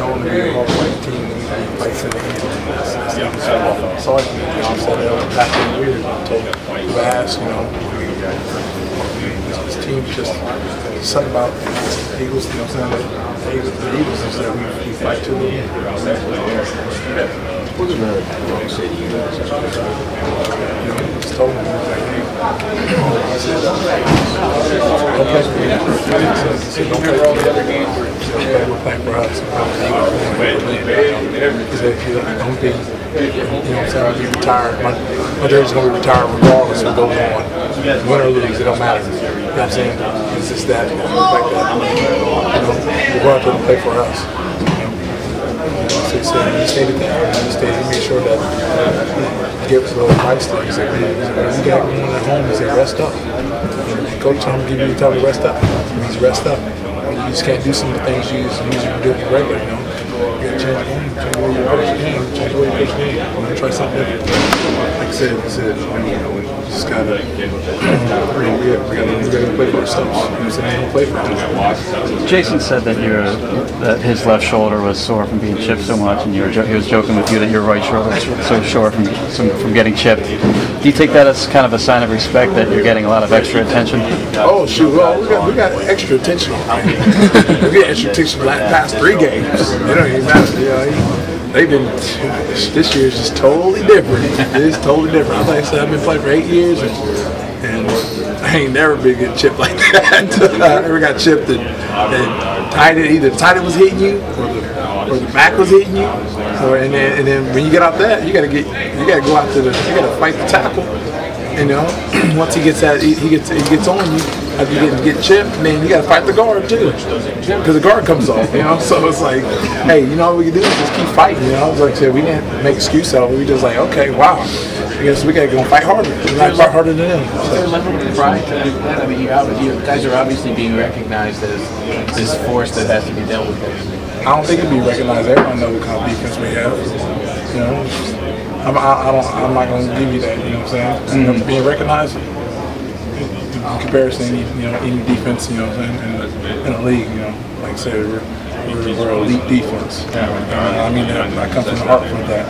known to be a hard-fighting team when we fight in the end. So I said that back in the years until you asked, this team just something about the Eagles, you know what I'm saying? The Eagles is that we fight to the end. What's the just told me, I said, don't play for me. I said, don't play for me. We're playing for us. He said, don't be, I'll be retired. My dad's going to be retired regardless of what goes on. Win or lose, it don't matter. You know what I'm saying? It's just that, like that. We're going to play for us. He stated that. He made sure that he gave us a little advice there. He said, you got one at home, he said, rest up. And Coach told him, give you time to rest up. It means rest up. You just can't do some of the things you usually do regular, You got to change the game, change the way you approach the game, change the way you approach the game. Try something different. Like I said, just got to play for ourselves. Don't play for ourselves. Jason said that his left shoulder was sore from being chipped so much, and he was joking with you that your right shoulder was so sore from getting chipped. Do you take that as kind of a sign of respect that you're getting a lot of extra attention? Oh shoot! Well, we got extra attention. We get extra attention for the past 3 games. They don't even matter. They've been. This year is just totally different. It is totally different. Like I said, I've been playing for 8 years, and I ain't never been getting chipped like that. I never got chipped and either the tight end was hitting you or the back was hitting you, and then when you get out that, you gotta go out to you gotta fight the tackle. Once he gets on you, after you get chipped, and then you gotta fight the guard too, because the guard comes off. So it's like, hey, what we can do is just keep fighting. It's like I said, we didn't make excuse out of it. We just like, okay, wow, I guess we gotta go fight harder. We gotta fight harder than them. Is there a level of pride to do that? I mean, you guys are obviously being recognized as this force that has to be dealt with. I don't think it'd be recognized. Everyone knows what kind of defense we have. I'm not going to give you that. You know what I'm saying? Being recognized in comparison, any defense, in the league, like I said, we're an elite defense. I mean that. I come from the heart with that.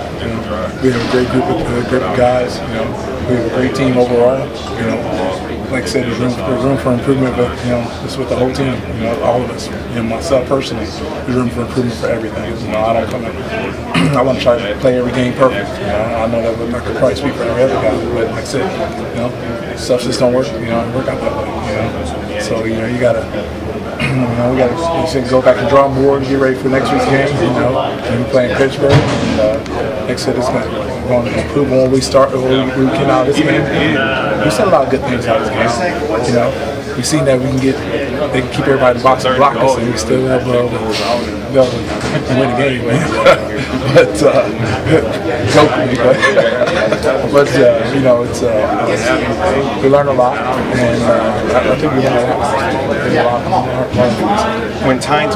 We have a great group of guys. We have a great team overall. Like I said, there's room for improvement, but it's with the whole team. All of us. Myself personally, there's room for improvement for everything. I want to try to play every game perfect. I know that I could probably speak for every other guy, but like I said, stuff just don't work. Work out that way. So you gotta. We got to go back and drawing board and get ready for next week's game. And we're playing Pittsburgh. And like I said, it's going to improve when we start. When we came out of this game. We've seen a lot of good things out of this game. We've seen that they can keep everybody in the box and block us, and we still have win the game, man. But jokingly, but we learned a lot, and I think we learned a lot. When time